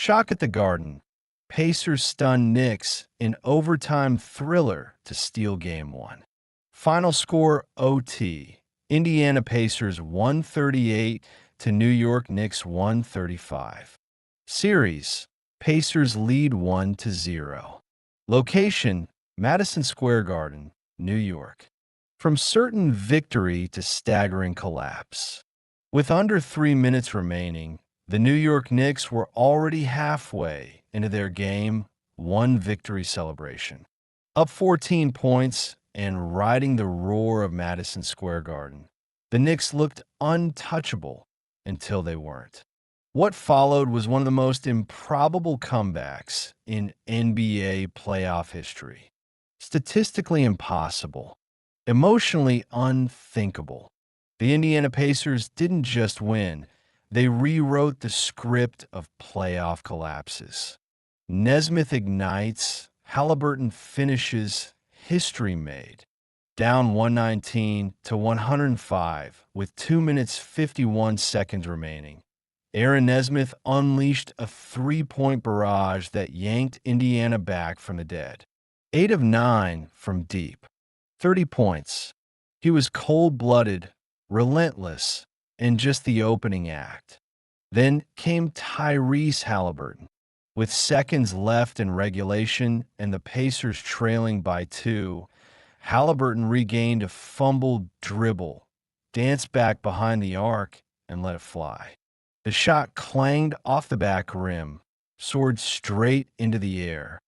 Shock at the Garden. Pacers stun Knicks in overtime thriller to steal Game 1. Final score OT. Indiana Pacers 138 to New York Knicks 135. Series. Pacers lead 1-0. Location, Madison Square Garden, New York. From certain victory to staggering collapse. With under 3 minutes remaining, the New York Knicks were already halfway into their Game 1 victory celebration. Up 14 points and riding the roar of Madison Square Garden, the Knicks looked untouchable until they weren't. What followed was one of the most improbable comebacks in NBA playoff history. Statistically impossible. Emotionally unthinkable. The Indiana Pacers didn't just win, they rewrote the script of playoff collapses. Nesmith ignites, Halliburton finishes, history made. Down 119 to 105 with 2 minutes 51 seconds remaining. Aaron Nesmith unleashed a three-point barrage that yanked Indiana back from the dead. 8 of 9 from deep. 30 points. He was cold-blooded, relentless, in just the opening act. Then came Tyrese Halliburton. With seconds left in regulation and the Pacers trailing by 2, Halliburton regained a fumbled dribble, danced back behind the arc, and let it fly. The shot clanged off the back rim, soared straight into the air,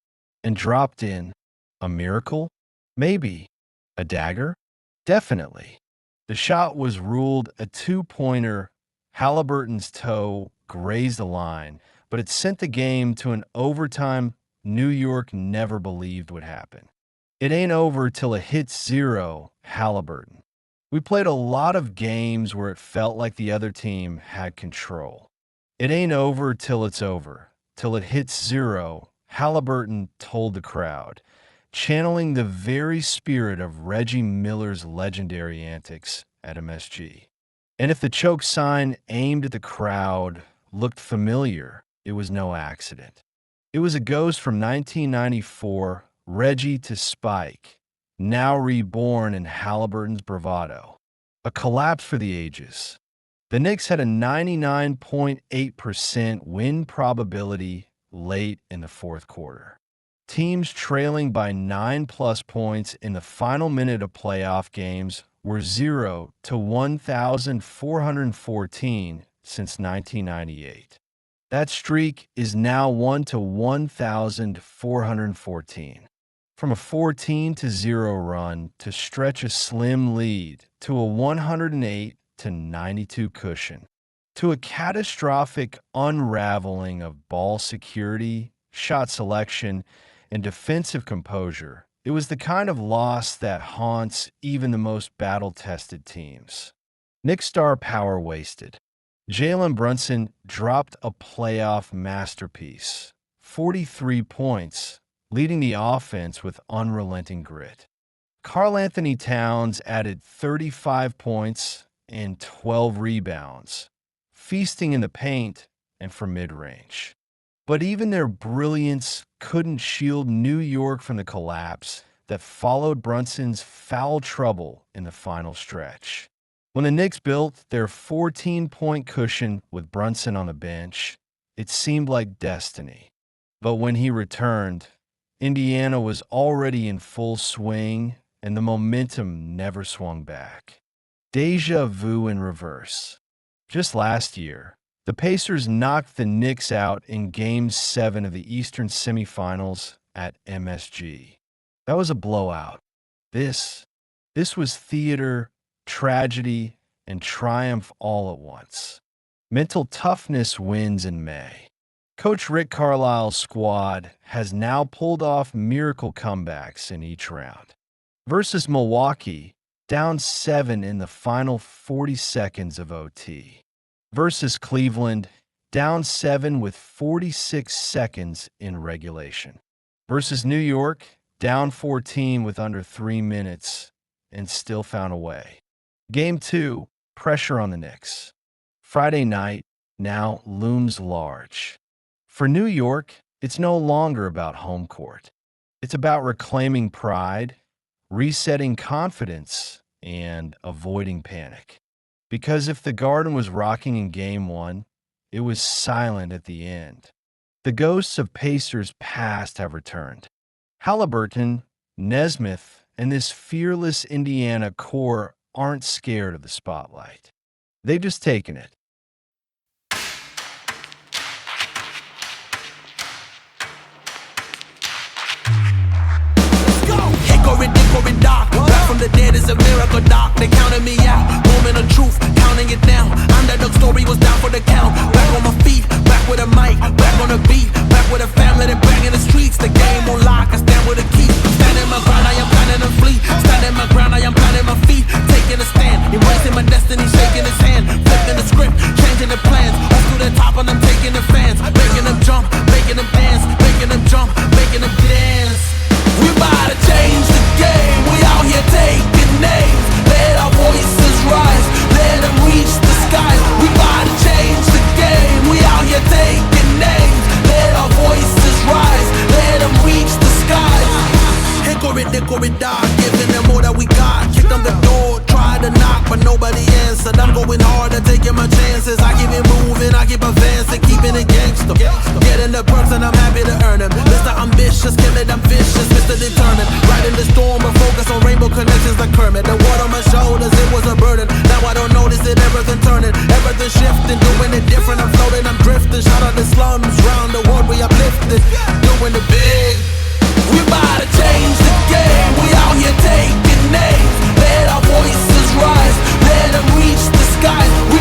and dropped in. A miracle? Maybe. A dagger? Definitely. The shot was ruled a two-pointer. Halliburton's toe grazed the line, but it sent the game to an overtime New York never believed would happen. It ain't over till it hits zero, Halliburton. We played a lot of games where it felt like the other team had control. It ain't over till it's over, till it hits zero, Halliburton told the crowd, channeling the very spirit of Reggie Miller's legendary antics at MSG. And if the choke sign aimed at the crowd looked familiar, it was no accident. It was a ghost from 1994, Reggie to Spike, now reborn in Halliburton's bravado. A collapse for the ages. The Knicks had a 99.8% win probability late in the fourth quarter. Teams trailing by 9+ points in the final minute of playoff games were 0 to 1,414 since 1998. That streak is now 1 to 1,414. From a 14-0 run to stretch a slim lead to a 108 to 92 cushion, to a catastrophic unraveling of ball security, shot selection, and defensive composure, it was the kind of loss that haunts even the most battle-tested teams. Knicks star power wasted. Jalen Brunson dropped a playoff masterpiece, 43 points, leading the offense with unrelenting grit. Karl-Anthony Towns added 35 points and 12 rebounds, feasting in the paint and from mid-range. But even their brilliance couldn't shield New York from the collapse that followed Brunson's foul trouble in the final stretch. When the Knicks built their 14-point cushion with Brunson on the bench, it seemed like destiny. But when he returned, Indiana was already in full swing, and the momentum never swung back. Deja vu in reverse. Just last year, the Pacers knocked the Knicks out in Game 7 of the Eastern semifinals at MSG. That was a blowout. This was theater, tragedy, and triumph all at once. Mental toughness wins in May. Coach Rick Carlisle's squad has now pulled off miracle comebacks in each round. Versus Milwaukee, down 7 in the final 40 seconds of OT. Versus Cleveland, down 7 with 46 seconds in regulation. Versus New York, down 14 with under 3 minutes, and still found a way. Game 2, pressure on the Knicks. Friday night now looms large. For New York, it's no longer about home court. It's about reclaiming pride, resetting confidence, and avoiding panic. Because if the Garden was rocking in Game 1, it was silent at the end. The ghosts of Pacers past have returned. Halliburton, Nesmith, and this fearless Indiana core aren't scared of the spotlight. They've just taken it. Hickory dock, back from the dead is a miracle, doc. They counted me out, moment of truth, counting it down. Underdog story was down for the count. Back on my feet, back with a mic, back on the beat, back with a family that bang in the streets. The game on lock, I stand with a key. Standing my ground, I am planning to flee. Standing my ground, I am planting my feet. Taking a stand, embracing my destiny, shaking his hand, flipping the script, changing the plans. Up to the top and I'm taking the fans, making them jump, making them dance, making them jump, making them dance. We about to change the game, we out here taking names. Let our voices rise, let them reach the skies. We about to change the game, we out here taking names. Let our voices rise, let them reach the skies. Hickory dock, giving them all that we got. Kicked on the door, tried to knock, but nobody answered. I'm going hard and taking my chances. I keep it moving, I keep advancing, keeping it gangster. Getting the perks and I'm happy to earn them. Mr. Ambitious, killing them vicious, Mr. Determined. Riding the storm, but focus on rainbow connections like Kermit. The water on my shoulders, it was a burden. Now I don't notice it, everything turning, everything shifting, doing it different. I'm floating, I'm drifting. Shout out the slums, round the world we uplifted, doing it big. We about to change the game, we out here taking names. Let our voices rise, let them reach the skies.